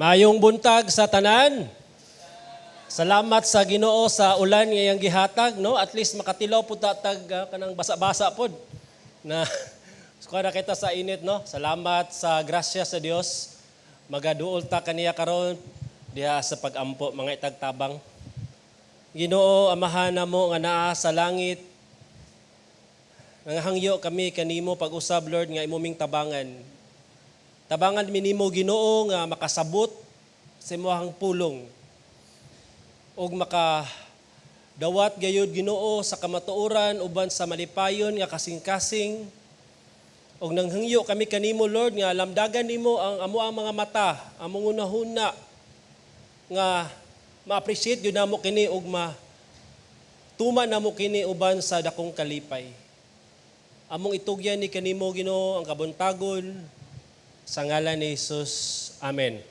Maayong buntag sa tanan. Salamat sa Ginoo sa ulan ngayang gihatag, no? At least makatilaw pud tag kanang basa-basa pod. Na kuha kita sa init, no? Salamat sa grasya sa Dios. Magaduol ta kaniya karon diha sa pag-ampo mga itagtabang. Ginoo, amahan namo nga naa sa langit. Nangahangyo kami kanimo pag-usab, Lord, nga imuming tabangan. Tabangan minimo Ginoo nga makasabot sa imong pulong. Og makadawat gayud Ginoo sa kamatuoran uban sa malipayon nga kasing-kasing. Og nanghangyo kami kanimo, Lord, nga lamdagan nimo ang amoang mga mata, among unahuna nga ma-appreciate gyud namo kini og tuma namo kini uban sa dakong kalipay. Among itugyan ni kanimo Ginoo ang kabuntagon sa ngalan ni Jesus. Amen.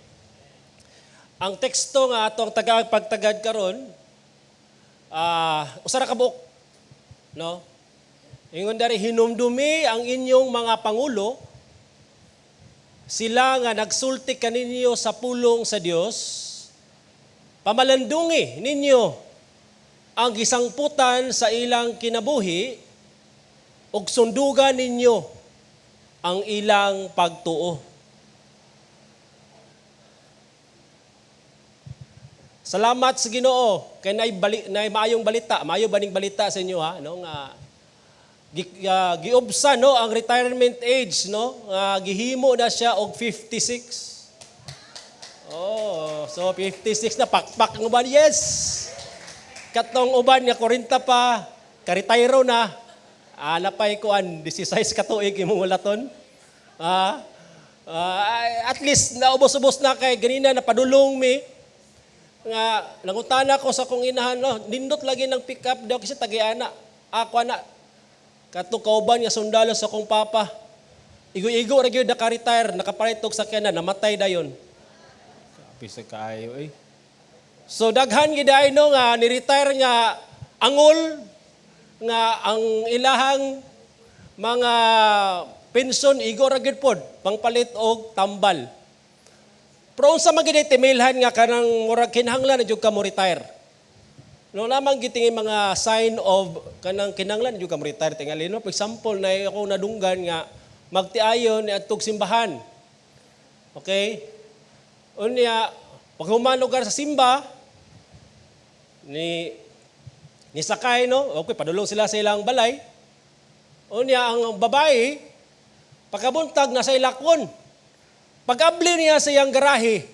Ang teksto nga atong pagtagad karon, usa ra ka buok, no? Ingon dari hinumdumi ang inyong mga pangulo, sila nga nagsulti kaninyo sa pulong sa Dios, pamalandungi ninyo ang gisangputan sa ilang kinabuhi ug sundugan ninyo ang ilang pagtuo. Salamat sa Ginoo kay nay maayong balita, maayo baning balita sa inyo ha, no nga giubsa no ang retirement age, no, gihimo na siya og 56. Oh, so 56 na pakpak ng uban, yes. Katong uban nga 40 pa, ka-retiro na. Napay kuan 16 ka tuig imong walaton. At least naubos-ubos na kay ganina napadulong mi nga nangutana ko sa kong inahan, no, nindot lagi ng pick up daw kasi tagiana. Ako na katong kauban nga sundalo sa kong papa. Igo-igo ra gyud naka-retire, nakapalit og sakyanan, namatay dayon. Kapisa kaayo eh. So daghan gid ay no nga ni-retire nga angol nga ang ilahang mga pension igo ra gyud pod pangpalit og tambal. Pero unsa man gid timilhan nga kanang murag kinahanglan na jud ka mo retire. No lamang gitingi mga sign of kanang kinahanglan jud ka mo retire tingali, no, for example na ako nadunggan nga magtiayon ni adtog simbahan. Okay? Unya pag human lugar sa simba ni sakay, no? Okay, padulong sila sa ilang balay. Unya ang babae pagkabuntag na sa ilakon. Pag-abli niya sa iyang garahe,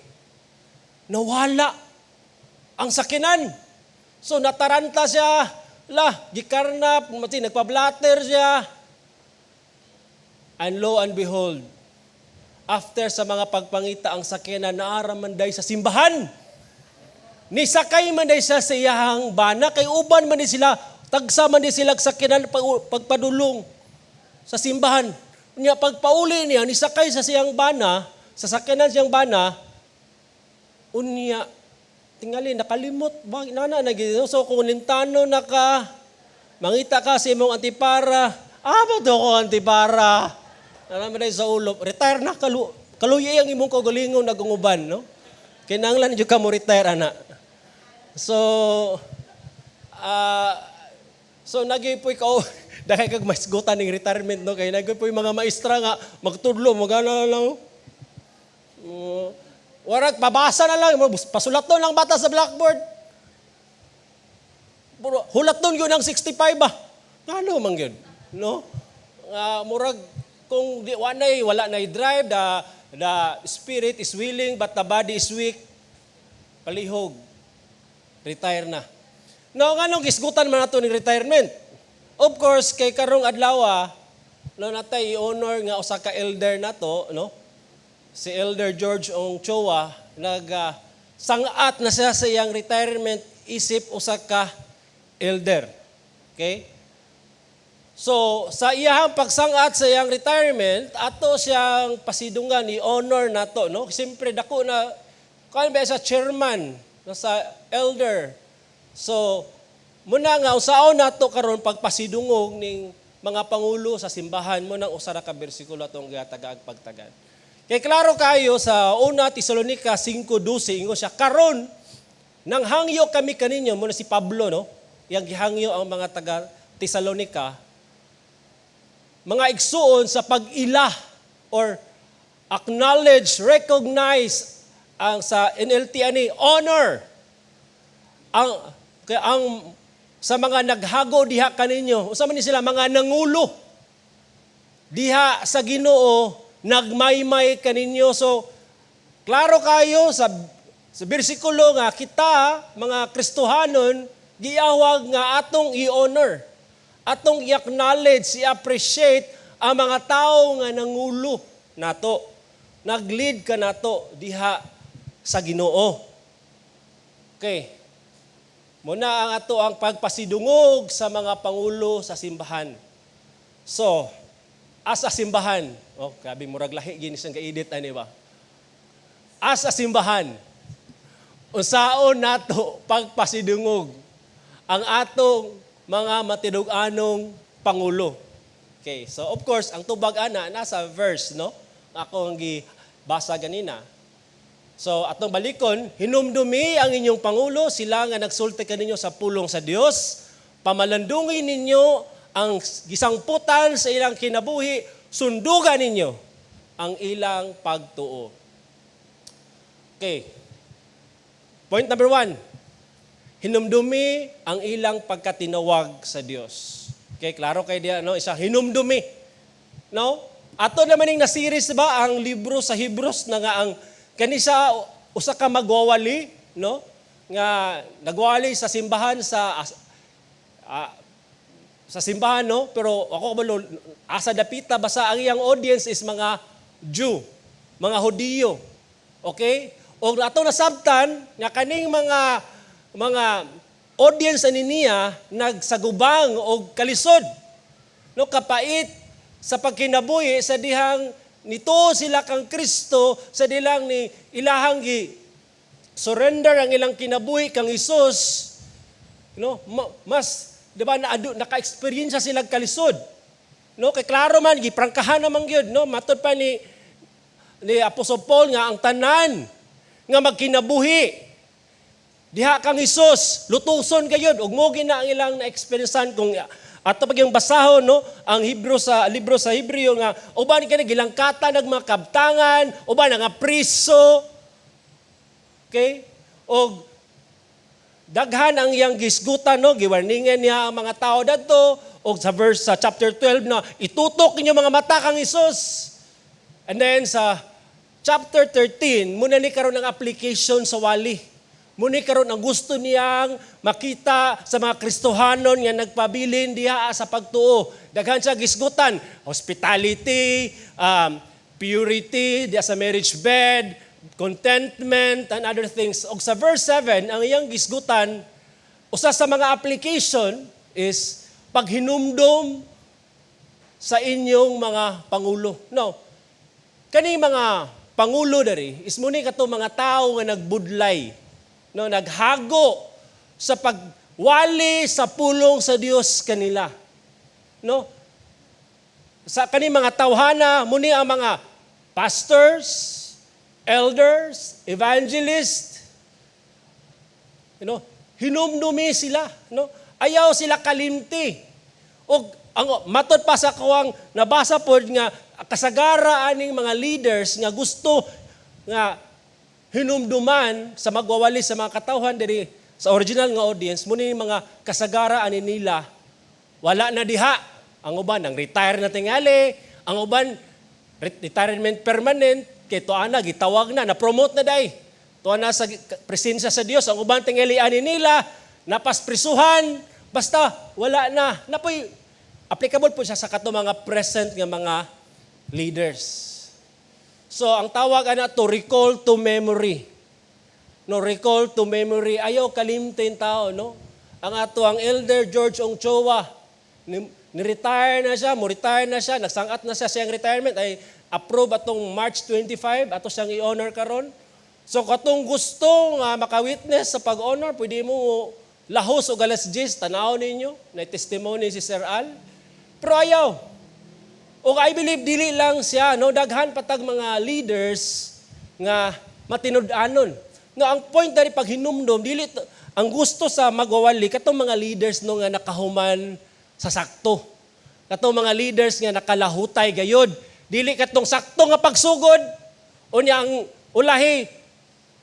nawala ang sakinan. So nataranta siya, gikarnap, nagpa-blatter siya. And lo and behold, after sa mga pagpangita ang sakinan, naaramanday sa simbahan. Nisakay man day siya sa iyang bana, kay uban man din sila, tagsa man din sila sakinan pagpadulong sa simbahan. Niya pagpauli niya, nisakay sa siyang bana, sa sakyanan siyang bana, unya, tingali, nakalimot, nana, so kung nintano mangita ka sa imong antipara, ba to ko antipara? Naman na sa ulo, retire na, kaluya ang imong kagalingon nagunguban, no? Kinanglan yung ka mo retire, ana. So nagipoy ka, dahil kag masgutan ng retirement, no? Kaya nagipoy mga maestra nga, magtudlo, magana lang, warag, pabasa na lang, pasulat nun lang bata sa blackboard. Hulat nun yun ang 65 ba? Ano man yun? No? Murag, kung wala na drive, the spirit is willing but the body is weak, palihog, retire na. No, nganong isgutan man nato ng retirement? Of course, kay karong adlaw, no, natay i-honor nga usa ka elder nato, no? Si Elder George Ong Choa, sangat na siya sa iyang retirement, isip usa ka elder. Okay? So, sa iyang pagsangat sa iyang retirement, ato siyang pasidungan, i-honor nato, no? Siyempre, dako na, kaya ba sa chairman, sa elder. So, muna nga, usaon nato karon pagpasidungog ning mga pangulo sa simbahan mo ng usa ra ka bersikulo atong gatagaag pagtagad. Kay klaro kayo sa una Tesalonica 5:12 ingon siya karon nang hangyo kami kaninyo muna si Pablo no, yang gihangyo ang mga taga Tesalonica mga igsuon sa pag-ila or acknowledge, recognize ang sa NLT ani honor ang sa mga naghago diha kaninyo. Unsa man ni sila mga nangulo diha sa Ginoo, nagmaymay kaninyo. So klaro kayo sa bersikulo nga kita mga Kristohanon giawag nga atong i-honor, atong i-acknowledge, i-appreciate ang mga tao nga nangulo nato, nag-lead ka nato diha sa Ginoo. Okay. Muna ang ato ang pagpasidungog sa mga pangulo sa simbahan. So, as a simbahan, grabe murag lahi gini siyang ka-edit ani ba? As a simbahan, unsaon nato pagpasidungog ang atong mga matidug-anong pangulo. Okay, so of course, ang tubag ana nasa verse, no? Ako ang gibasa ganina. So atong balikon, hinumdumi ang inyong pangulo, sila nga nagsulti kaninyo sa pulong sa Dios, pamalandungin ninyo ang gisangputan sa ilang kinabuhi, sundugan ninyo ang ilang pagtuo. Okay. Point number 1. Hinumdumi ang ilang pagkatinawag sa Dios. Okay, klaro kay diya, no? Isa hinumdumi. No? Ato naman ning na-series ba ang libro sa Hebrews na nga ang kanisa usa ka magwawali, no? Nga nagwali sa simbahan sa simbahan, no? Pero ako kabalo asa dapita basa ang iyang audience is mga Jew, mga Hudiyo. Okay? O ato nasabtan nga kaning mga audience ani niya nagsagubang og kalisod. No, kapait sa pagkinabuhi sa dihang nito sila kang Kristo sa dilang ni ilahang gi surrender ang ilang kinabuhi kang Hesus. No, mas di ba naka-experience sila kalisod. No, kay klaro man giprangkahan naman gyud, no, matud pa ni Apostol Paul nga ang tanan nga magkinabuhi diha kang Hesus, lutuson kayod ug mo gina ang ilang na-experiencean kung ato pag yung basahon, no, ang libro sa Hebreo nga uban kini gilangkata nag mga kabtangan, uban nga priso. Okay? Og daghan ang iyang gisgutan, no, giwarningan niya ang mga tao dadto og sa chapter 12 na itutok ninyo mga mata kang Hesus. And then sa chapter 13, muna ni karon ang application sa wali. Muna karon ang gusto niyang makita sa mga Kristohanon nga nagpabilin diha sa pagtuo. Daghan siya gisgutan, hospitality, purity, diha sa marriage bed, contentment, and other things. Og sa verse 7, ang iyang gisgutan, usa sa mga application is paghinumdom sa inyong mga pangulo. No, kani mga pangulo dari, is muni kato mga tao nga nagbudlay, no, naghago sa pagwali sa pulong sa Dios kanila. No? Sa kani mga tawhana, muni ang mga pastors, elders, evangelists, hinumdumi sila, no? Ayaw sila kalimti. O ang matod pa sa kawang nabasa pod nga kasagara aning mga leaders nga gusto nga hinumduman sa magwawali sa mga katawhan diri sa original nga audience, muna yung mga kasagara ani nila, wala na diha. Ang uban, ang retire na tingali, ang uban, retirement permanent, kay tuana, gitawag na-promote na dahi. Tuana sa presensya sa Dios, ang uban tingali ani nila, napasprisuhan, basta wala na. Napoy, applicable po siya sa kato mga present nga mga leaders. So, ang tawag ana to recall to memory. No, recall to memory. Ayaw kalimtin tao, no? Ang Elder George Ong Chowa, ni-retire na siya, mo-retire na siya, nagsangat na siya siyang retirement, ay approve atong March 25, ato siyang i-honor karon. So, katong gusto nga maka-witness sa pag-honor, pwede mo lahos o galas 10, tanaw ninyo, na testimony si Sir Al. Pero ayaw. O I believe dili lang siya, no, daghan patag mga leaders nga matinud-anon. Nga ang point dari pag hinumdom, dili ang gusto sa magwawali katong mga leaders no nga nakahuman sa sakto. Katong mga leaders nga nakalahutay gayod, dili katong sakto nga pagsugod unya ang ulahi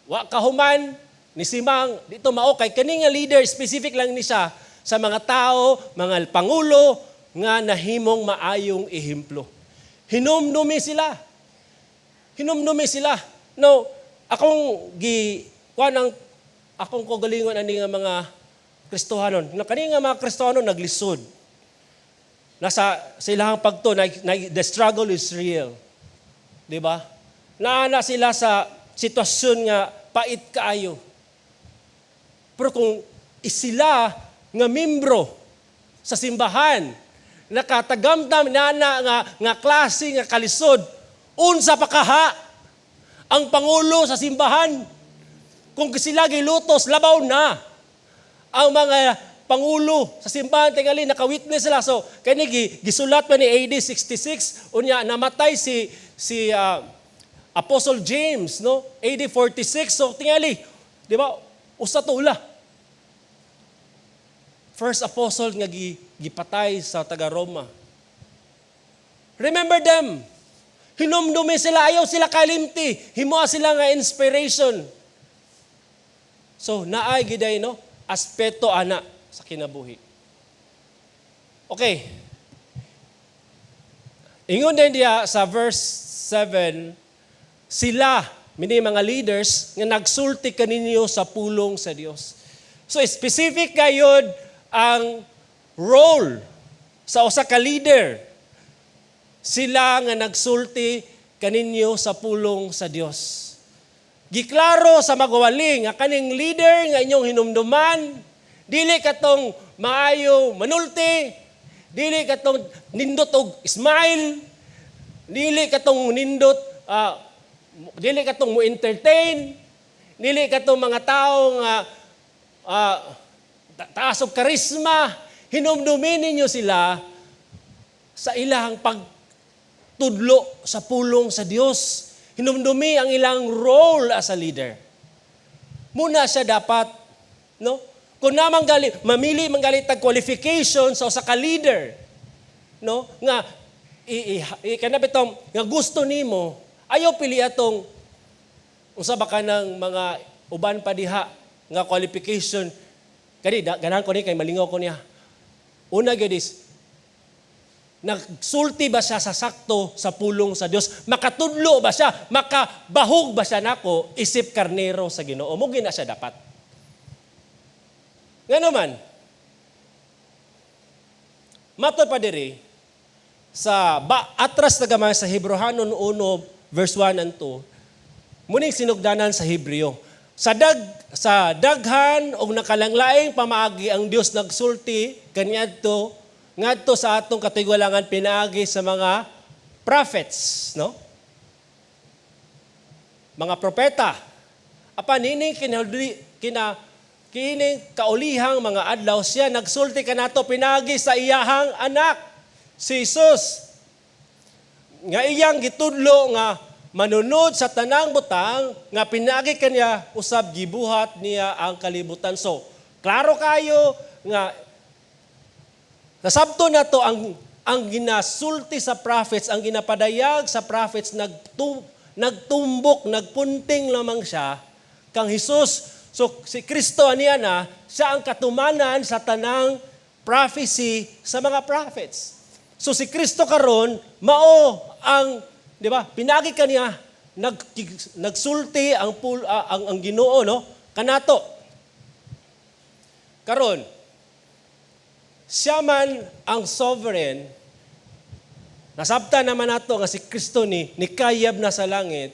wa kahuman ni simang dito mao kay kani nga leader specific lang ni siya sa mga tao, mga pangulo nga nahimong maayong ehemplo. Hinumdumi sila. Hinumdumi sila. No, akong kagalingon ani nga mga Kristohanon. Na kani nga mga Kristohanon naglisod. Nasa silang pagto the struggle is real. 'Di ba? Naana sila sa sitwasyon nga pait kaayo. Pero kung sila nga membro sa simbahan nakatagamdam nga klase nga kalisod unsa pa kaha ang pangulo sa simbahan kung sila gilutos labaw na ang mga pangulo sa simbahan tingali naka-witness sila so kani gisulat pa ni AD 66 unya namatay si Apostle James no AD 46 so tingali di ba usa to ula first apostle nga gipatay sa taga Roma. Remember them. Hinumdumi sila, ayaw sila kalimti. Himoa sila nga inspiration. So, naay giday, no? Aspeto ana sa kinabuhi. Okay. Ingon din diya sa verse 7, sila, mini mga leaders, nga nagsulti kaninyo sa pulong sa Dios. So, specific gayod ang role sa usa ka leader. Sila nga nagsulti kaninyo sa pulong sa Dios. Giklaro sa magwawali nga kaning leader nga inyong hinumduman, dili katong maayo manulti, dili katong nindot og smile, dili katong nindot dili katong mo entertain, dili katong mga tao nga taas og karisma, hinumdumi ninyo sila sa ilang pagtudlo sa pulong sa Dios. Hinumdumi ang ilang role as a leader. Muna siya dapat, no? Kung namang mamili manggalit tag qualification sa usa ka leader, no? Nga kanabitong nga gusto nimo, ayaw pili atong usa ba ka ng mga uban pa diha nga qualification. Kani ganahan ko ni kay malingaw ko niya. Una gyud is nagsulti ba siya sa sakto sa pulong sa Dios? Makatudlo ba siya? Makabahog ba siya nako isip karnero sa Ginoo? Mo gina siya dapat. Ngano man? Matod pa diri sa atras na gamay sa Hebrehanon 1 verse 1 and 2. Muning sinugdanan sa Hebreo. Sa daghan og nakalanglaing pamaagi ang Dios nagsulti kaniadto ngadto sa atong katigulangan pinaagi sa mga prophets, no? Mga propeta. Apan ini kining kaulihang mga adlaw siya nagsulti kanato pinaagi sa iyahang anak si Jesus. Nga iyang gitudlo nga manunod sa tanang butang nga pinagi kanya usab gibuhat niya ang kalibutan. So, klaro kayo nga nasabto na to ang ginasulti sa prophets, ang ginapadayag sa prophets nagtumbok, nagpunting lamang siya kang Hesus. So si Kristo aniya na siya ang katumanan sa tanang prophecy sa mga prophets. So si Kristo karon mao ang, di ba? Pinagi kaniya nagsulti ang Ginoo, no? Kanato. Karon siya man ang sovereign. Nasabta naman nato nga si Kristo ni nikayab na sa langit.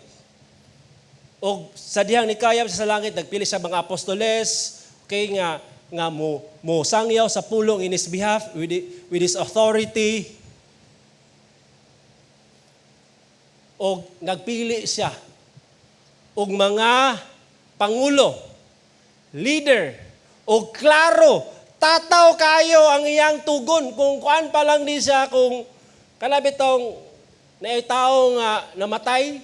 O sa dihang nikayab sa langit nagpili sa mga apostoles kay nga mo sangyaw sa pulong in his behalf with his authority. O nagpili siya og mga pangulo, leader, o klaro, tataw kayo ang iyang tugon. Kung kuan pa lang di siya, kung Kalabi tong na tao nga namatay,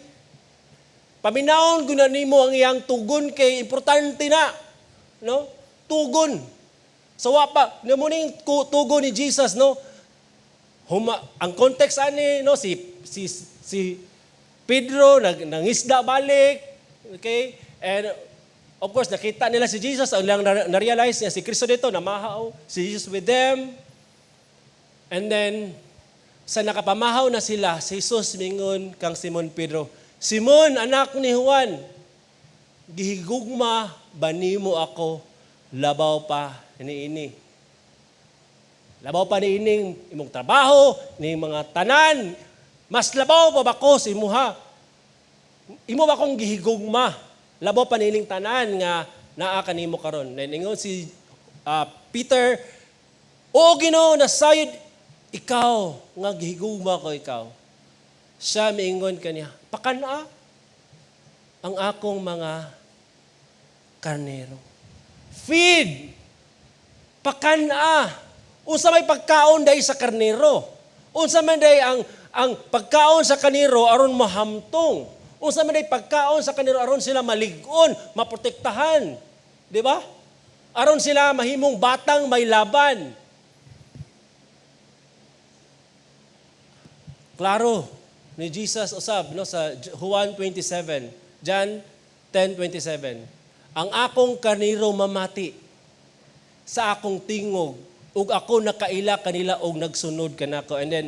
paminawon guna nimo ang iyang tugon kay importante na, no? Tugon. So pa, namuning tugon ni Jesus, no? Ang context ani, no, si Pedro nangisda balik, okay? And of course nakita nila si Jesus, ang lang na-realize niya si Kristo dito namahaw, si Jesus with them. And then sa nakapamahaw na sila, si Jesus mingon kang Simon Pedro, Simon, anak ni Juan, gihigugma ba nimo ako labaw pa niini? Labaw pa niining imong trabaho, ni mga tanan, mas labaw pa ba ko sa imuha? Imo ba kong gihigugma? Labaw pa niining tanan nga naa kanimo karon. Then ingon si Peter, o Ginoo, nasayod ikaw nga gihigugma ko ikaw. Siya miingon kaniya, pakana ang akong mga karnero. Feed. Pakana. Unsa may pagkaon day sa karnero? Unsa man day ang pagkaon sa karnero aron mahamtong? Unsa man day pagkaon sa karnero aron sila malig-on, maprotektahan? Di ba? Aron sila mahimong batang may laban. Klaro ni Jesus usab no sa Juan 27, John 10:27. Ang akong karnero mamati sa akong tingog ug ako nakaila kanila og nagsunod kanako, and then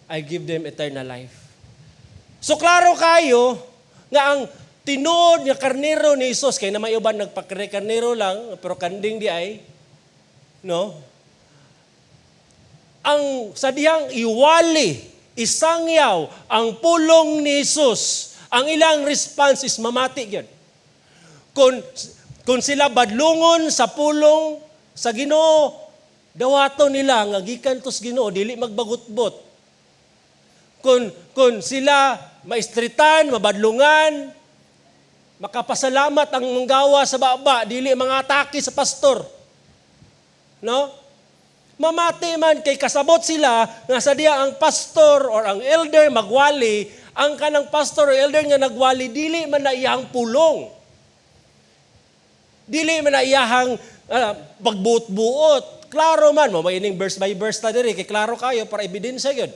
I give them eternal life. So klaro kayo nga ang tinuod nga karnero ni Jesus kay na may uban nagpakre-karnero lang pero kanding di ay no. Ang sadiyang iwali isangyaw ang pulong ni Jesus, ang ilang response is mamati gyud. Kung sila badlungon sa pulong sa Ginoo, dawaton nila nga gikan tos Ginoo dili magbagutbot. Kung sila maistritan, mabadlungan, makapasalamat ang manggawa sa baba, dili mga atake sa pastor. No? Mamati man kay kasabot sila nga sadya ang pastor or ang elder magwali, ang kanang pastor o elder nga nagwali dili man na iyang pulong. Dili man na iyang pagbuot-buot. Klaro man mo may ining verse by verse ta diri kay klaro kayo para ebidensya gyud.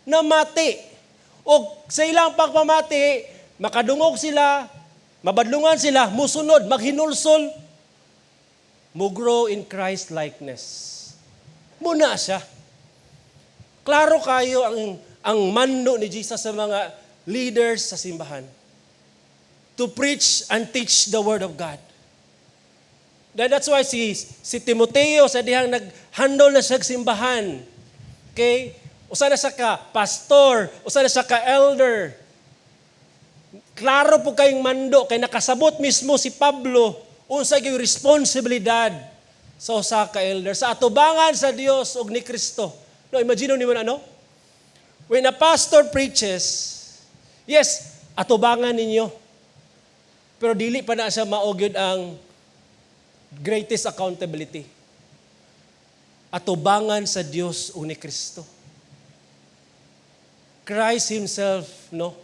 Namati. Og sa ilang pagpamati, makadungog sila, mabadlungan sila, musunod, maghinulsol, mo grow in Christ likeness. Muna siya. Klaro kayo ang mando ni Jesus sa mga leaders sa simbahan. To preach and teach the Word of God. That's why si Timoteo sa dihang nag-handle na siya simbahan. Okay? Usa na siya ka pastor, usa na siya ka elder. Klaro po kayong mando, kay nakasabot mismo si Pablo, unsa yung responsibilidad sa usa ka elder, sa atubangan sa Dios ug ni Kristo. No, imagine niyo ano? When a pastor preaches, yes, atubangan ninyo. Pero dili pa na siya maogyod ang greatest accountability. Atubangan sa Dios ug ni Kristo. Christ himself, no,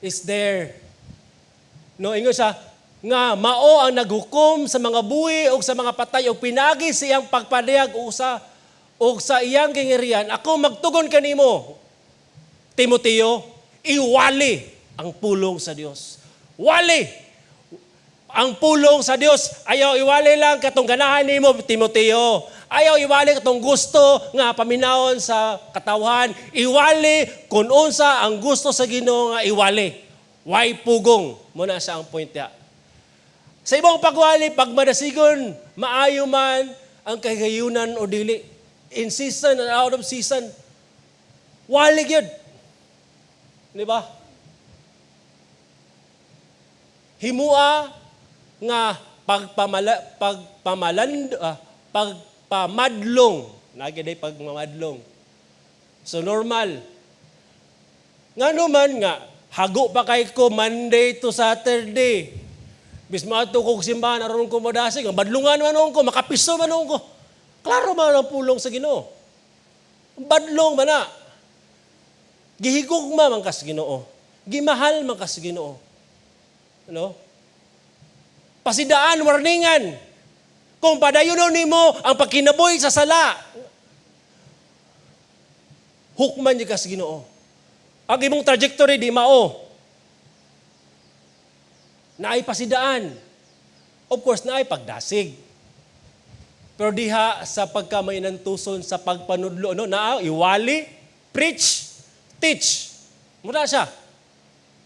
is there. No, ingon siya, nga mao ang naghukom sa mga buhi o sa mga patay o pinagi sa iyang pagpadayag o sa iyang gingirian, ako magtugon kanimo, Timoteo, iwali ang pulong sa Dios. Wali ang pulong sa Dios. Ayaw iwali lang katong ganahan nimo, Timoteo. Ayaw iwali katong gusto nga paminawon sa katawhan. Iwali kung unsa ang gusto sa Ginoo nga iwali. Why pugong? Muna siya ang point ya. Sa ibang pagwali, pag madasigon, maayo man ang kahigayunan o dili. In season and out of season, wali yun. Di ba? Himua nga pagpamadlong. Nagiday pagmamadlong. So normal. Nga naman nga, hago pa kay ko Monday to Saturday. Bis maato kog simbahan aron ko madasig, badlungan man ko, makapiso man ko. Klaro man ang pulong sa Ginoo. Badlong man na. Gihigugma man kas Ginoo. Gimahal man kas Ginoo. Ano? Pasidaan, warningan. Kung padayonon nimo ang pagkinabuhi sa sala, hukman niya kas Ginoo. Ang imong trajectory di mao. Naay pasidaan. Of course, naay pagdasig. Pero diha sa pagkamainantuson sa pagpanudlo, no, na iwali, preach, teach. Muna siya.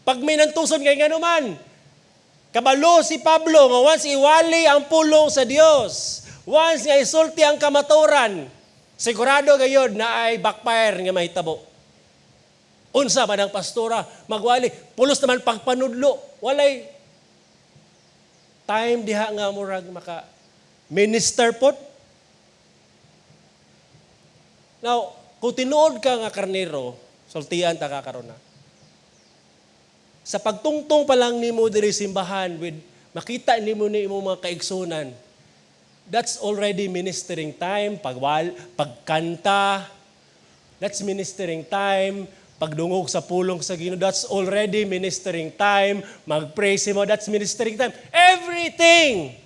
Pag may nantuson kay nga naman, kabalo si Pablo nga once iwali ang pulong sa Dios, once nga isulti ang kamaturan, sigurado gayod na ay backfire nga mahitabo. Unsa man ang pastora magwali, pulos naman pagpanudlo, walay time diha nga murag maka minister pot. Now, kung tinuod ka nga karnero, sultian ta ka karon na. Sa pagtungtong pa lang nimo diri simbahan with makita nimo ni imong mga kaigsunan, that's already ministering time. Pagkanta, that's ministering time. Pagdungog sa pulong sa Ginoo, that's already ministering time. Mag-praise mo, that's ministering time. Everything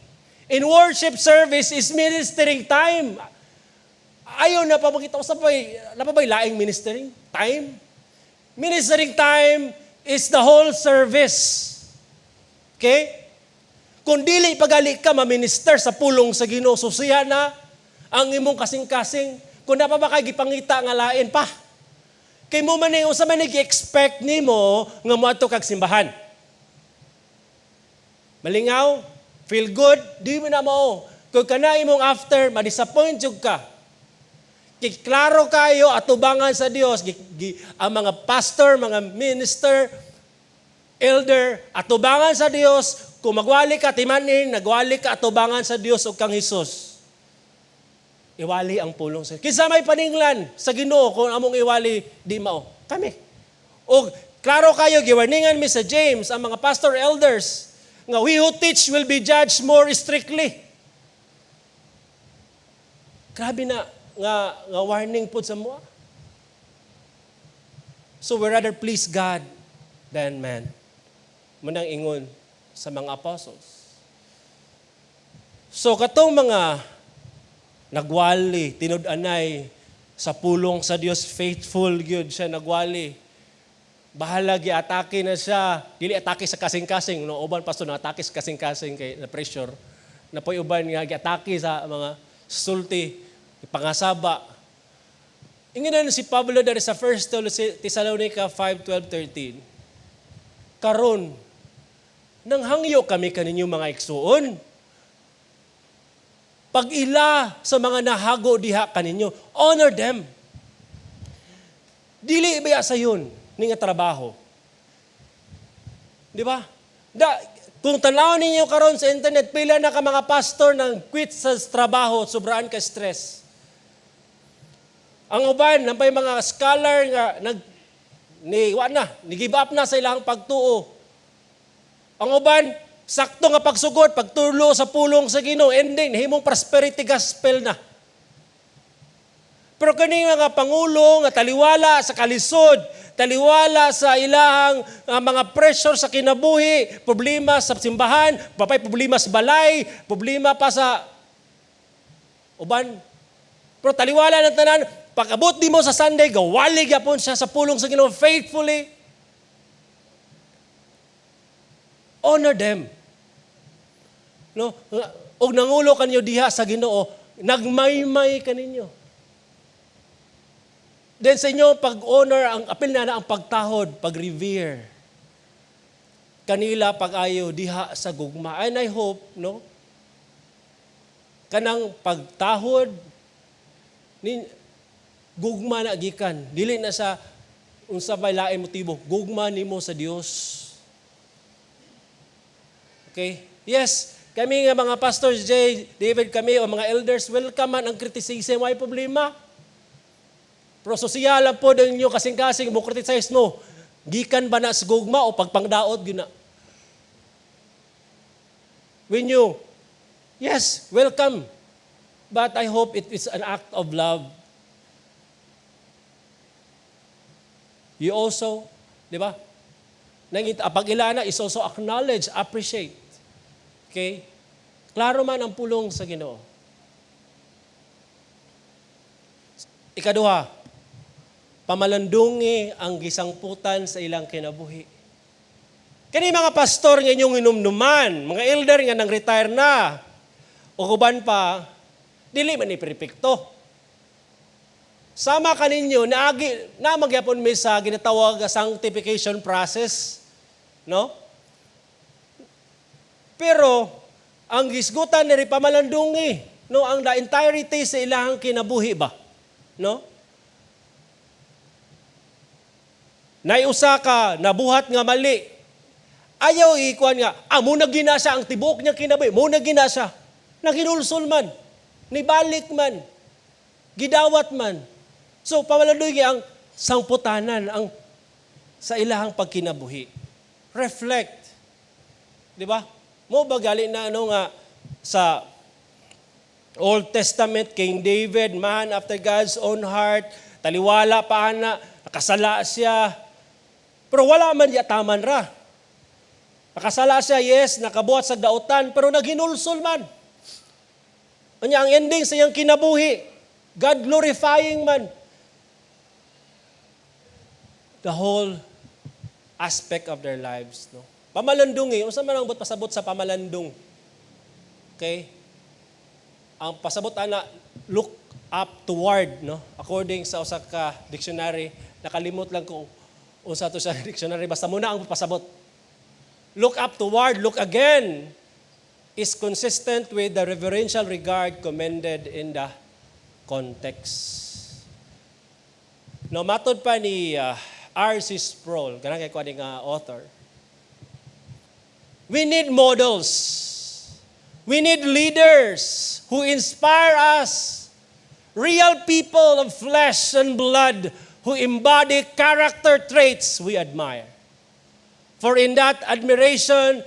in worship service is ministering time. Ayaw na pa makita ko sa napabay laing ministering time. Ministering time is the whole service. Okay? Kung dili pagali ka ma-minister sa pulong sa Ginoo, susiya na ang imong kasing-kasing. Kung na pa ba kay gipangita nga lain pa. Kay mo man usa man nag-expect nimo nga moadto kag simbahan. Malingaw, feel good, di mo na mao. Kung kana imong after, ma-disappoint jud ka. Klaro kayo atubangan sa Dios, ang mga pastor, mga minister, elder, atubangan sa Dios, kung magwali ka timanin, nagwali ka atubangan sa Dios ug kang Hesus. Iwali ang pulong sa Kinsa may paninglan sa Ginoo kung among iwali di mao. Kami. O klaro kayo giwarningan mi sa James ang mga pastor elders nga we who teach will be judged more strictly. Grabe na nga warning pud sa mo. So we rather please God than man. Manang ingon sa mga apostles. So katong mga nagwali, tinud-anay sa pulong sa Dios, faithful gyud siya nagwali. Bahala giatake na siya, dili atake sa kasing-kasing, no uban pasto na atake sa kasing-kasing kay na pressure. Napoy uban nga giatake sa mga sulti, pangasaba. Ingon na si Pablo dari sa 1 Thessalonica 5:12-13. Karon nang hangyo kami kaninyo mga igsuon. Pag ila sa mga nahago diha kaninyo, honor them. Dili ba sa yun ni nga trabaho? Di ba? Kung tanaw ninyo karon sa internet, pila na ka mga pastor nang quit sa trabaho, sobraan ka stress. Ang uban, nampay mga scholar nga ni-give up na sa ilang pagtuo. Ang uban, sakto nga pagsugod, pagtulo sa pulong sa Ginoo, ending, himong prosperity gospel na. Pero kani nga pangulo nga taliwala sa kalisod, taliwala sa ilahang mga pressure sa kinabuhi, problema sa simbahan, papay problema sa balay, problema pa sa uban. Pero taliwala ng tanan, pag-abot di mo sa Sunday, gawali gyapon siya sa pulong sa Ginoo faithfully. Honor them. No? Og nangulo kanyo diha sa Ginoo, nagmaymay kaninyo. Then sa inyo, pag-honor, ang apil na ang pagtahod, pag-revere. Kanila pag-ayo diha sa gugma. And I hope, no? Kanang pagtahod, gugma na gikan. Dili na sa unsa may lain motibo. Gugma nimo sa Dios. Okay? Yes, kami nga mga pastors, David, kami o mga elders, welcome man ang criticism, may problema. Pero sosyal lang po din nyo kasing-kasing mo criticize mo. Gikan ba na sa gugma o pagpangdaot gina? When you, yes, welcome. But I hope it is an act of love. you also, di ba? Pag ilana is also acknowledge, appreciate. Okay? Klaro man ang pulong sa Ginoo. Ikaduha, pamalandungi ang gisangputan sa ilang kinabuhi. Kani mga pastor nga inyong hinumnuman, mga elder nga nang retire na, o kuban pa, dili man ni perpekto. Sama kaninyo, na magyapon mi sa ginatawag sanctification process. No? Pero, ang gisgutan ni pamalandungi, no, ang the entirety sa ilang kinabuhi ba? No? Naiusa ka, nabuhat nga mali. Ayaw ikuan nga, muna gina siya, ang tibok niya kinabuhi, muna gina siya. Naginulsol man, nibalik man, gidawat man. So, pamalandungi ang sangputanan ang sa ilahang pagkinabuhi. Reflect. Di ba? Mo ba gali na nga sa Old Testament, King David, man after God's own heart, taliwala pa na, nakasala siya. Pero wala man diya taman ra. Nakasala siya, yes, nakabuhat sa dautan, pero naghinulsol man. Ang ending sa iyang kinabuhi, God glorifying man. The whole aspect of their lives. No? Pamalandungi, unsa man ang pasabot sa pamalandong? Okay? Ang pasabot ana, look up toward, no? According sa usa ka dictionary, nakalimot lang kung unsa to sa dictionary, basta muna ang pasabot. Look up toward, look again, is consistent with the reverential regard commended in the context. No, matod pa ni R.C. Sproul, ganang kay kuning author. We need models. We need leaders who inspire us. Real people of flesh and blood who embody character traits we admire. For in that admiration,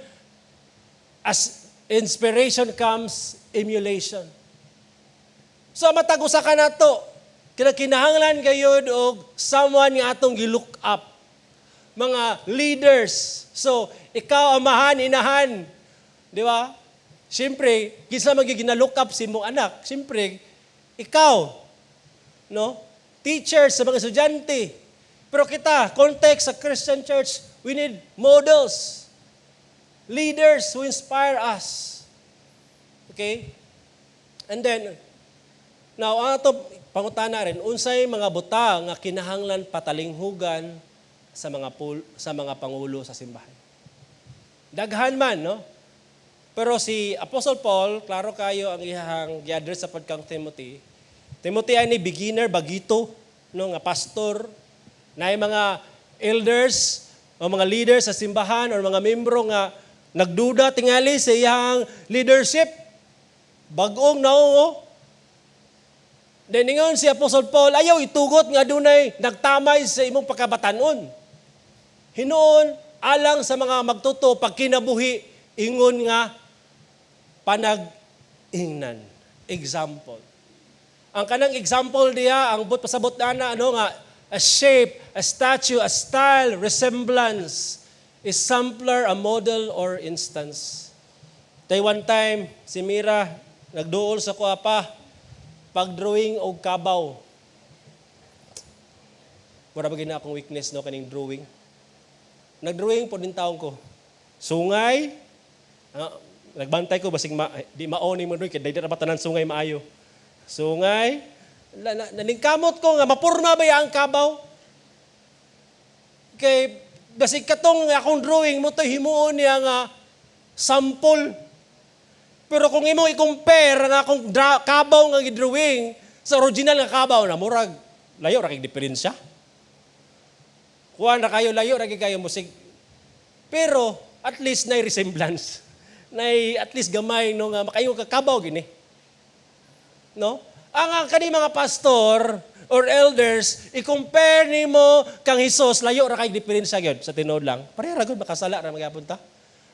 as inspiration comes emulation. So matagusa ka na to. Kinahanglan gayud og someone nga atong gi-look up. Mga leaders. So, ikaw amahan, inahan. Di ba? Siyempre, kinsa magiging-look up si mong anak. Siyempre, ikaw. No? Teachers sa mga estudyante. Pero kita, context sa Christian church, we need models. Leaders who inspire us. Okay? And then, now, ang ito, pangutana rin, unsay mga buta nga kinahanglan patalinghugan sa mga pangulo sa simbahan. Daghan man, no? Pero si Apostle Paul, klaro kayo ang ihang gi-address sa pagkang Timothy. Timothy ay ni beginner, bagito, no, nga pastor, na mga elders o mga leaders sa simbahan o mga membro nga nagduda tingali sa iyang leadership. Bagong naungo. Then ingon si Apostle Paul, ayaw itugot nga dunay nagtamay sa imong pagkabatanon. Hinoon, alang sa mga magtuto, pagkinabuhi, ingon nga, panag-ingnan. Example. Ang kanang example diya, ang pasabot na nga, a shape, a statue, a style, resemblance, is sampler, a model, or instance. One time, si Mira, nagduol sa kuha pa, pag-drawing o kabaw. Wala ba gina akong weakness, no, kaning drawing? Nag-drawing po din taong ko. Sungay, nagbantay ko, basing di maoni mo doon, kaya di na tanan sungay maayo. Sungay, naningkamot ko nga, mapurma ba ang kabaw? Kay, basig katong akong drawing mo, to himuon niya nga sample. Pero kung imo i-compare nga akong kabaw nga i-drawing sa original nga kabaw na murag layo ra kay diferensya. Kuha na kayo layo ra kayo musig. Pero at least na resemblance. Na at least gamay no nga makayo ka kabaw gini. No? Ang kani mga pastor or elders i-compare nimo kang Hesus layo ra kay diferensya gyud sa tinuod lang. Pareha ra gud makasala ra magyapon ta.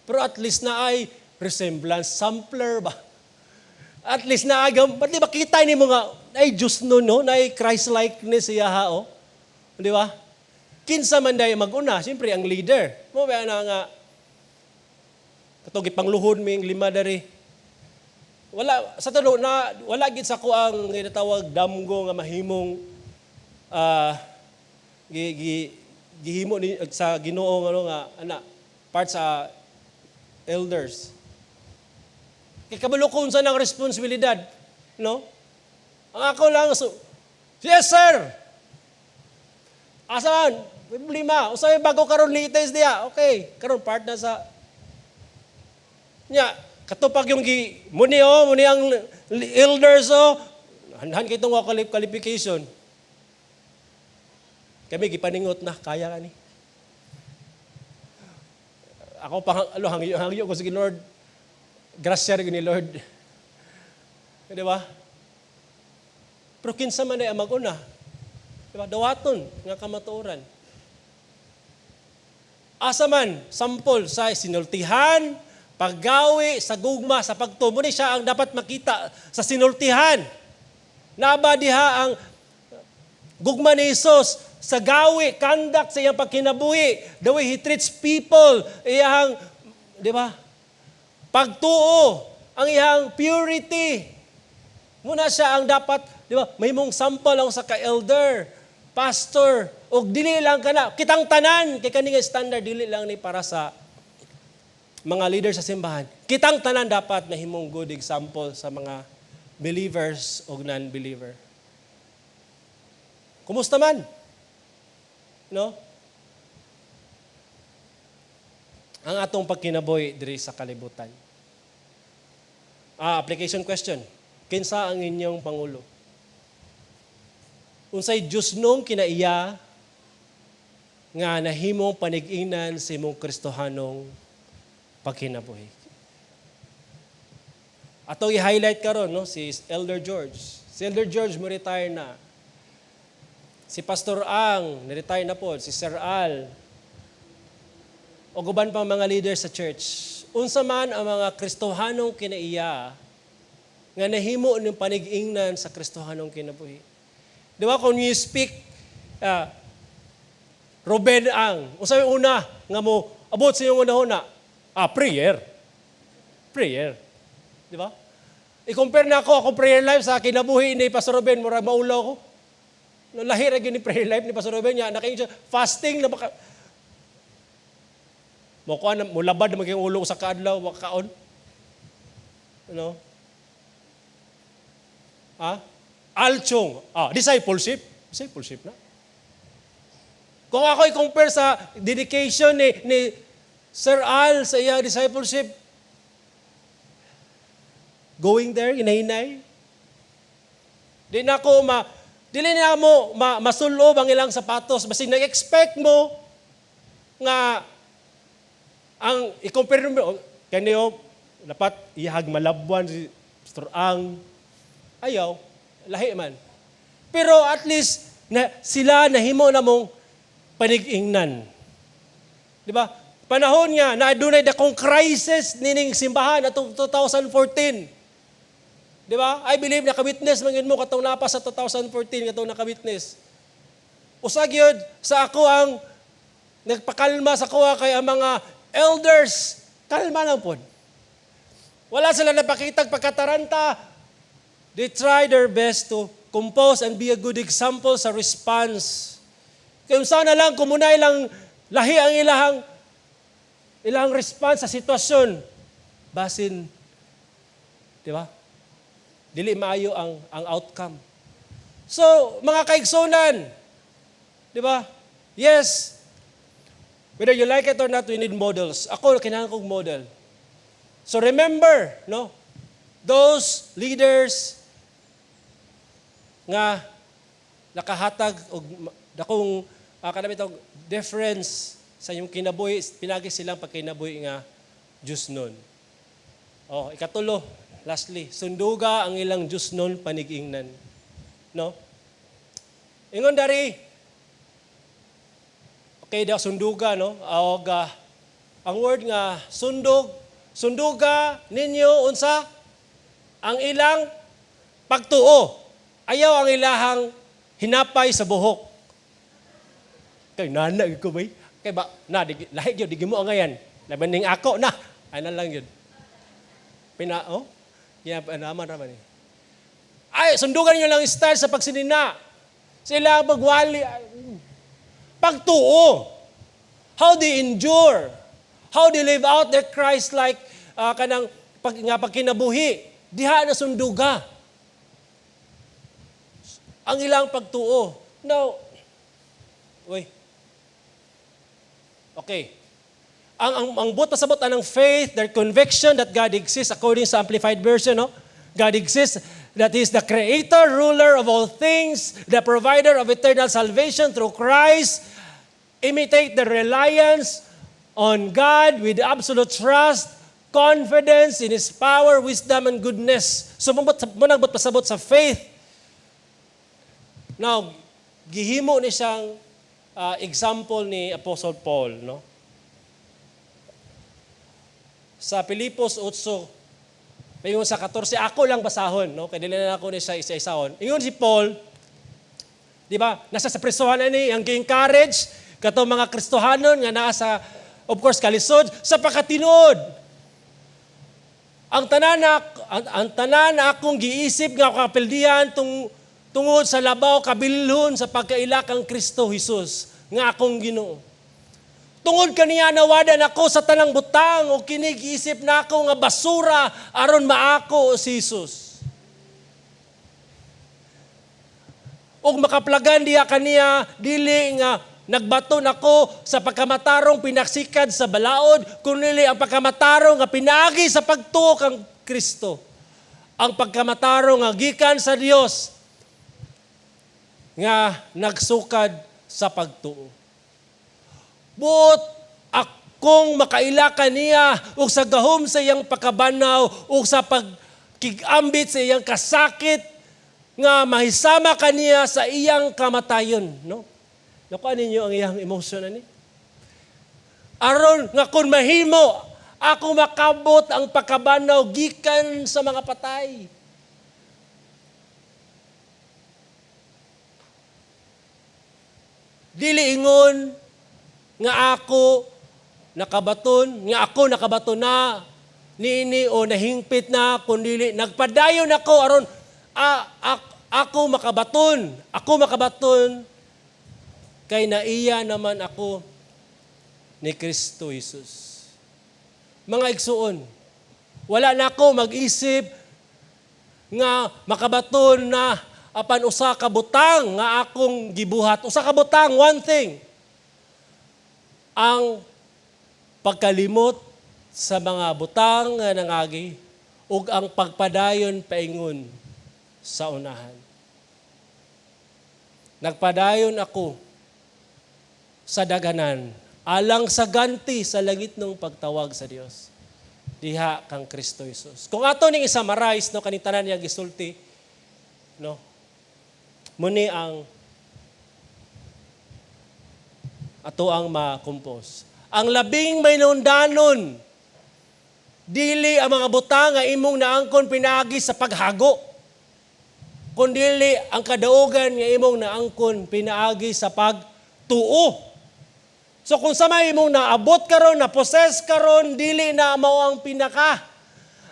Pero at least na ay resemblance, sampler ba? At least naagam, ba't di ba kita ni mga, ay Diyos no, no? Na Christ-likeness siya ha, oh? Di ba? kinsa man day maguna, siyempre ang leader. Mo ba na nga katong gipangluhod ming lima dari. Wala sa tulo na wala gid sa ko ang ginatawag damgo nga mahimong gihimo ni sa Ginoo ano nga ana part sa elders. Kay kabalo kun sa nang responsibilidad, no? Ang ako lang yes sir. Asan? May problema. Usay bago karon latest diya. Okay, karon part na sa nya katupag yung muni ang elders hanhan kay itong qualification. Kami gipaningot na kaya ani. Ako pa hangyo ko sige Lord. Grasya rin ni Lord. Di ba? Pero kinsa man ay maguna. Di ba? Dawaton nga kamatuoran. Asa man, sampol sa sinultihan, paggawi, sa gugma, sa pagtumo ni siya ang dapat makita sa sinultihan. Naba diha ang gugma ni Jesus sa gawi, conduct sa iyang pagkinabuhi, the way he treats people, iyang, di ba? Pagtuo, ang iyang purity. Muna siya ang dapat, di ba? May mong sample ang sa ka-elder, pastor, o dili lang ka na. Kitang tanan, kay kaninga standard, dili lang ni para sa mga leader sa simbahan. Kitang tanan dapat na himong good example sa mga believers o non-believer. Kumusta man? No? Ang atong pagkinaboy diri sa kalibutan. Application question. Kinsa ang inyong pangulo? Unsay Dios nung kinaiya nga nahimong panig-ingnan sa imong Kristohanong pagkinabuhi. Atong i-highlight karon no si Elder George. Si Elder George mo retire na. Si Pastor Ang, na-retire na po. Si Sir Al. O guban pang mga leader sa church. Unsa man ang mga Kristohanong kinaiya nga nahimo ng panig-ingnan sa Kristohanong kinabuhi. Di ba kung you speak, Ruben Ang, unsa may una nga mo, abot sa iyong una-una? Prayer. Prayer. Di ba? I-compare na ako prayer life sa kinabuhi ni Pastor Ruben, mura maulaw ko. No, lahir agad ni prayer life ni Pastor Ruben niya, nakain siya, fasting na baka, mulabad na maging ulo sa kaadlaw, makaon. Ano? Alchong. Discipleship. Discipleship na. Kung ako i-compare sa dedication ni Sir Al sa iya discipleship, going there, inahinay. Dili na mo masulob ang ilang sapatos. Basta nag-expect mo nga ang i-compare mo, kaniyo, dapat ihag malabwan si Pastor Ang. Ayaw, lahi man. Pero at least, sila nahimo na mong panig-ingnan. Di ba? Panahon nga, na adunay dakong crisis nining simbahan atong 2014. Di ba? I believe naka-witness mangin mo katong napas sa 2014 katong naka-witness. Usag yun sa ako ang nagpakalma sa kuha kay ang mga elders. Kalma lang po. Wala sila napakitag pagkataranta. They try their best to compose and be a good example sa response. Kaya sana lang kumunay lang lahi ang ilang response sa sitwasyon. Basin, di ba? Dili maayo ang outcome. So, mga kaigsonan, di ba? Yes, whether you like it or not, we need models. Ako, kailangan kong model. So remember, no, those leaders nga nakahatag og dakong kanami tawag difference sa yung kinabuhi, pinagi silang pagkinabuhi nga Diyos nun. Ikatulo, lastly, sunduga ang ilang Diyos nun panig-ingnan. No? Ingon dari, okay daw sunduga, no? Ang word nga sunduga ninyo unsa ang ilang pagtuo. Ayaw ang ilahang hinapay sa buhok. kay nana ko bay. Kay ba na lahi gyud digi mo ngayon. Laban ning ako na. Ano lang yun. Naman naman eh. Ay, sundugan niyo lang style sa pagsinina. Sila magwali. Pagtuo. How they endure. How they live out their Christ-like kanang pagkinabuhi. Diha na sunduga. Ang ilang pagtuo. Now, okay. Ang buot pasabot ng faith, their conviction that God exists, according sa Amplified Version, no? God exists, that He is the creator, ruler of all things, the provider of eternal salvation through Christ. Imitate the reliance on God with absolute trust, confidence in His power, wisdom, and goodness. So, munang buot pasabot sa faith. Now, gihimo ni siyang example ni Apostle Paul, no? Sa Pilipos 8, mayon sa 14, ako lang basahon, no? Kaya dili na ako ni sa isa-isahon. Ingon si Paul, di ba, nasa sa presohan na ni, ang encourage, kato mga Kristohanon, nga nasa, of course, kalisod, sa pakatinod. Ang tanan na akong giisip nga kapildihan tungod sa labaw kabilhon sa pagkaila kang Kristo Jesus, nga akong Ginoo. Tungod kaniya nawadan ako sa tanang butang o kinig-isip na ako nga basura aron maako si Jesus. Og makaplagan diya kaniya dili nga nagbaton ako sa pagkamatarong pinaksikad sa balaod, kundi ang pagkamatarong nga pinagi sa pagtuo kang Kristo. Ang pagkamatarong nga gikan sa Dios nga nagsukad sa pagtuo. But akong makailaka niya o sa gahom sa iyang pakabanaw o sa pagkigambit sa iyang kasakit nga mahisama kaniya sa iyang kamatayon. No? Nakuha ninyo ang iyang emotion ani? Aron nga kung mahimo, ako makabot ang pakabanaw gikan sa mga patay. Dili ingon nga ako nakabaton na niini o nahingpit na kundi nagpadayon ako aron ako makabaton kay naiya naman ako ni Kristo Jesus. Mga igsuon, wala na ako mag-isip nga makabaton na apan usa ka butang nga akong gibuhat. Usa ka butang, one thing. Ang pagkalimot sa mga butang nga nangagi ug ang pagpadayon paingon sa unahan. Nagpadayon ako sa daganan alang sa ganti sa langit ng pagtawag sa Dios. Diha kang Kristo Jesus. Kung ato ning i-summarize no kani tanan niya gisulti no. Muni ang ato ang ma-compose. Ang labing may nundanon, dili ang mga butang nga imong naangkon pinagi sa paghago, kundi ang kadaugan nga imong naangkon pinaagi sa pagtuo. So kung sa may imong naabot karon, na-possess karon, dili na mao ang pinaka.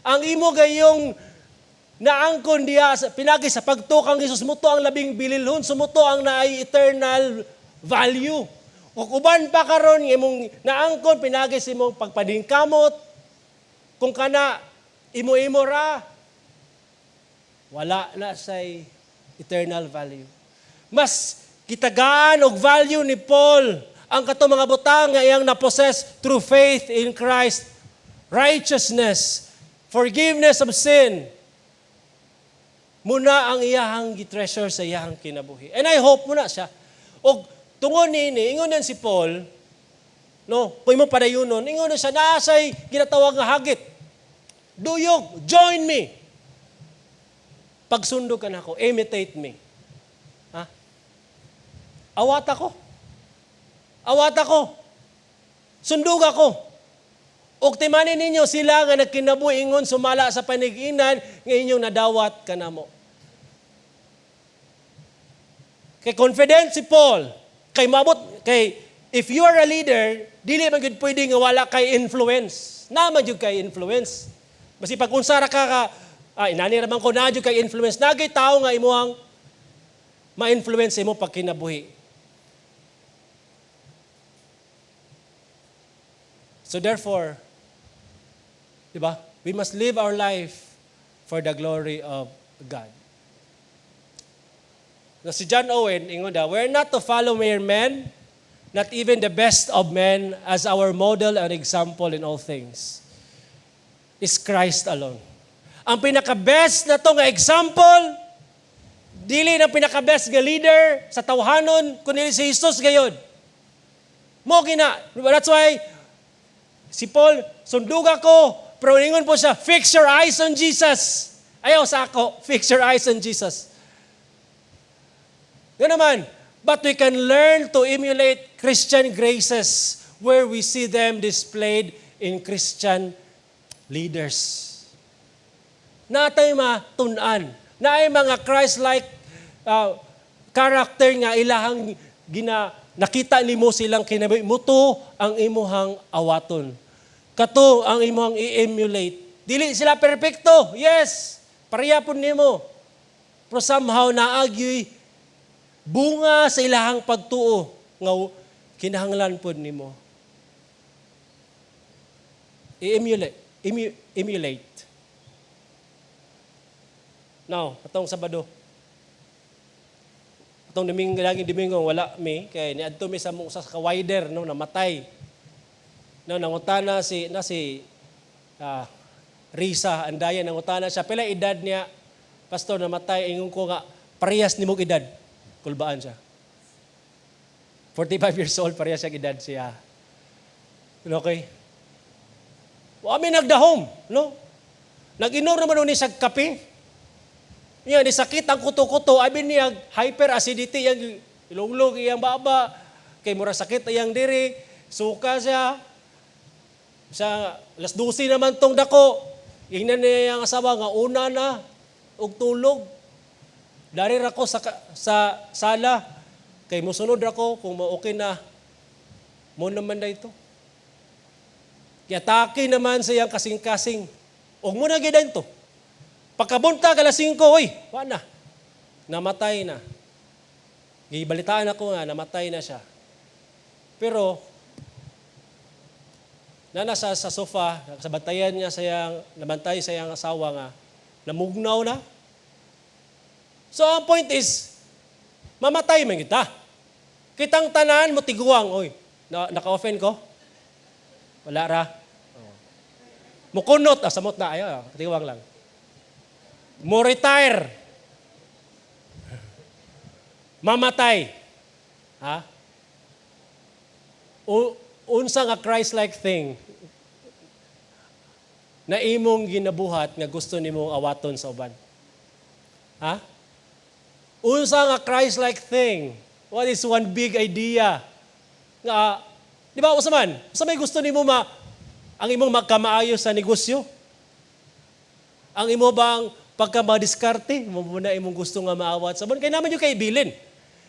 Ang imo gayong naangkon diya pinagi sa pagtuo kang Jesus, muto ang labing bililhon, sumuto ang naay eternal value. Kung uban pa karon imong naangkon pinagi sa imong pagpadingkamot, kung kana imo-imo ra, wala na say eternal value. Mas kitagaan og value ni Paul ang kato mga butang nga iyang na-possess through faith in Christ, righteousness, forgiveness of sin. Muna ang iyahang gitreasure sa iyahang kinabuhi. And I hope muna siya. Og tungod niini, ingon si Paul, no, kung mo padayunon, ingon siya, naasay ginatawag nga hagit. Duyog, join me. Pagsundo ka na ako, imitate me. Ha? Awat ako. Sundog ako. Og timanin ninyo sila nga nagkinabuhi ingon sumala sa paniginan nga inyong nadawat kanamo. Kay confident si Paul, Kay, if you are a leader, dili man gyud pwede nga wala kay influence. Naman gyud kay influence. Basi pag unsara ka inani raman ko na gyud kay influence. Nagay tao nga imuhang ma-influence imo pag kinabuhi. So therefore, di ba? We must live our life for the glory of God. Na si John Owen, ingon daw, we're not to follow mere men, not even the best of men, as our model and example in all things. Is Christ alone. Ang pinaka-best na to nga example, dili na pinaka-best nga leader sa tawhanon, kundi si Jesus gayon. Mo gina. That's why, si Paul, sunduga ko, pero ingon po siya, fix your eyes on Jesus. Ayaw sa ako, fix your eyes on Jesus. Yan naman, but we can learn to emulate Christian graces where we see them displayed in Christian leaders. Natay matun-an, na ay mga Christ-like character nga ilahang nakita nimo silang kinabuhi. Muto ang imuhang awaton. Kato ang imuhang i-emulate. Dili sila perpekto. Yes, pareha po nimo. Pero somehow naagyoy bunga sa ilahang pagtuo nga kinahanglan po nimo. Emulate. Now, atong Sabado. Atong Domingo wala mi kay niadto mi sa kawider no namatay. No nangutana si Risa andayan nangutana siya pila edad niya pastor namatay ingon ko nga parehas nimong edad. Kulbaan siya. 45 years old parehas siya edad siya. Okay. Wa mi nagdahom, no? Nag-inom naman ni sa kape. Niya ni sakit ang kuto-kuto, abi niya hyperacidity yang ilunglog iyang baba, kay mura sakit iyang diri, suka siya. Sa alas 12 naman tong dako. Ingnan niya ang asawa nga una na og tulog. Dari ra ko sa sala kay mosunod ra ko kung okay na. Mo naman dayto. Kaya taki naman sa iyang kasing-kasing. Og mo na gidan to. Pagkabunta ka 5, wala na. Namatay na. Gibalitaan ako nga, namatay na siya. Pero, nasa sa sofa, sa bantayan niya namantay sa iyang asawa nga, namugnaw na. So, ang point is, mamatay man kita. Kitang tanan mo tiguang, naka-offend ko? Wala ra. Mukunot, samot na, ayaw, tiguang lang. Mo retire. Mamatay. Ha? Unsa nga Christ-like thing na imong ginabuhat nga gusto nimong awaton sa uban? Ha? Unsa nga Christ-like thing? What is one big idea? Nga, di ba, usaman? Usa may gusto nimo ang imong magkamaayo sa negosyo? Ang imo bang pagka madiskarte, mo muna imong gusto nga maawat sa bon. Kaya naman yung kaibilin.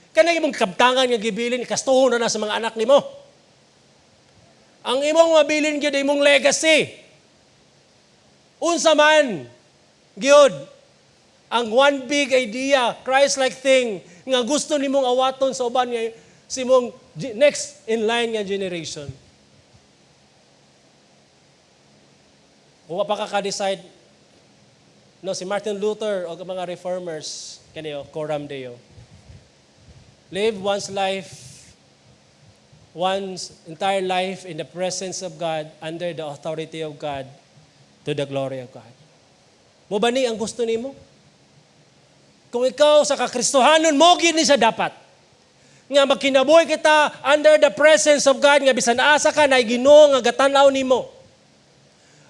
Kaya imong kabtangan nga gibilin, ikastuho na sa mga anak nimo. Ang imong mabilin gyud imong legacy. Unsa man gyud ang one big idea, Christ-like thing nga gusto nimong awaton sa uban nga si mong next in line nga generation. Kung pa ka-decide si Martin Luther o mga reformers, kaniyo, Coram Deo. Live one's entire life in the presence of God, under the authority of God, to the glory of God. Mo ba ni ang gusto nimo? Kung ikaw sa kakristohanon mo, gini sa dapat. Nga magkinabuhi kita under the presence of God, nga bisan asa ka na Ginoo nga gatanaw nimo.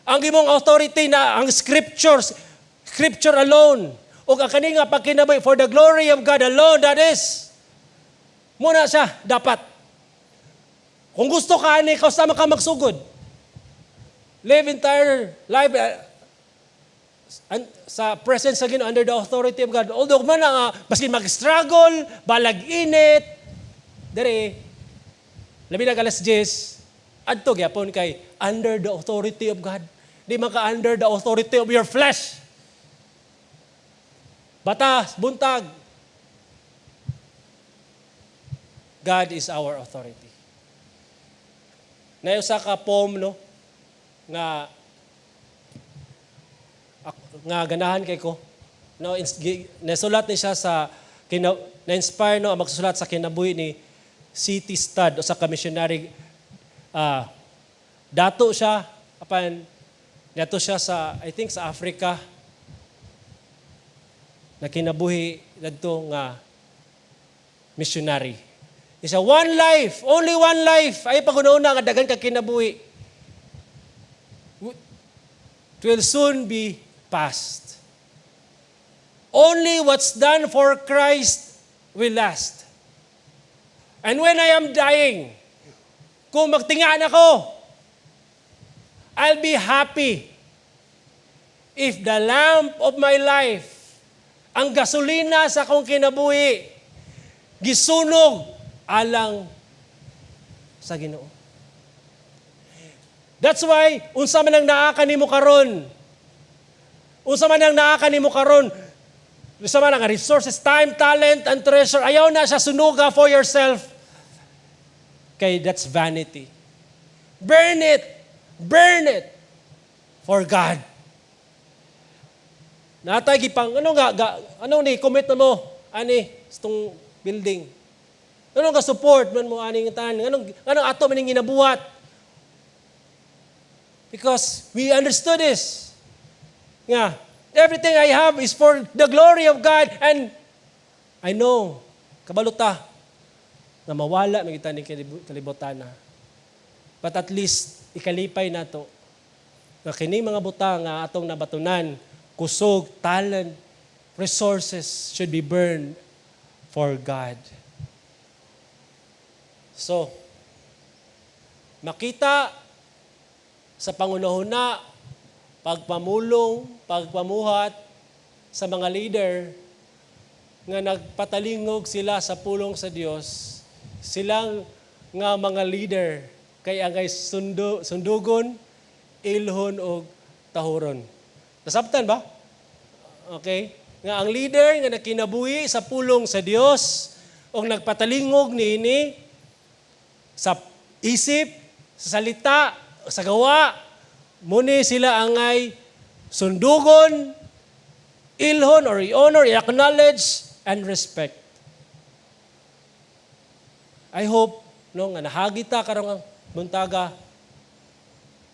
Ang imong authority na ang Scripture alone. O ang kani nga pagkinabuhi for the glory of God alone, that is. Muna siya, dapat. Kung gusto ka, ikaw sama ka magsugod. Live entire life sa presence again under the authority of God. Although man baski mag-struggle, balag init, dere, Labi na alas 10, adto gyapon kay under the authority of God. Di man ka under the authority of your flesh. Batas, buntag. God is our authority. Na usa ka poem no nga ganahan kay ko. No, nasulat ni siya sa na-inspire no ang magsusulat sa kinabuhi ni C.T. Studd o sa missionary. Dato siya sa I think sa Africa. Na kinabuhi dagto nga missionary. Isa one life, only one life. Ay pagununa nga daghan ka kinabuhi. It will soon be past. Only what's done for Christ will last. And when I am dying, kung magtingaan ako, I'll be happy if the lamp of my life, ang gasolina sa akong kinabuhi, gisunog alang sa Ginoo. That's why, unsa man ang naa kanimo karon, unsa man ang naa kanimo karon, unsa man ang resources, time, talent, and treasure, ayaw na siya sunuga for yourself. Kay that's vanity. Burn it. Burn it for God. Natay gipang ano ni commit mo ani itong building. Ano nga support man mo aning tan? Anong ato man ning ginabuhat? Because we understood this. Nga, everything I have is for the glory of God, and I know kabaluta na mawala man kita ning kalibutan na. But at least ikalipay nato na kini mga butang nga atong nabatunan, kusog, talent, resources should be burned for God. So, makita sa pangunahuna, pagpamulong, pagpamuhat sa mga leader nga nagpatalingog sila sa pulong sa Dios, silang nga mga leader kay angay sundugon, ilhon o tahuron. Nasabtan ba? Okay? Nga ang leader nga nakinabuhi sa pulong sa Dios o nagpatalingog niini sa isip, sa salita, sa gawa, muni sila angay sundugon, ilhon or i-honor, i-acknowledge, and respect. I hope nga nahagita karong buntaga,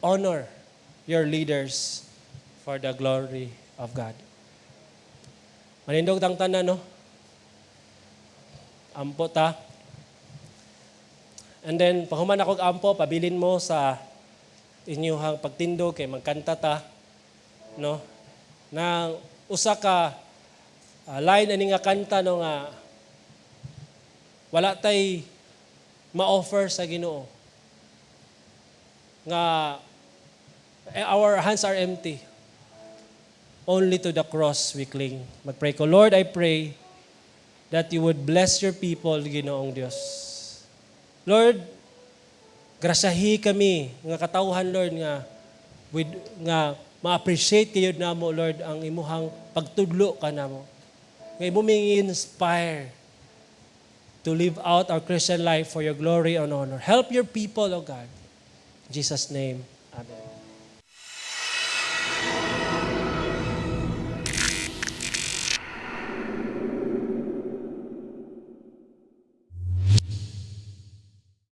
honor your leaders for the glory of God. Manindog tang tanan, no? Ampo ta. And then, pahuman ako ampo, pabilin mo sa inyong pagtindog kay magkanta ta, no? Na usa ka line ani nga kanta no nga wala tay ma-offer sa Ginoo. Nga our hands are empty. Only to the cross we cling. Magpray ko, Lord, I pray that you would bless your people, Ginoong Dios. Lord, grasahi kami nga katawhan, Lord, nga ma-appreciate kayo namo, Lord, ang imuhang pagtudlo ka namo. Nga imuming inspire to live out our Christian life for your glory and honor. Help your people, O God. In Jesus' name, Amen.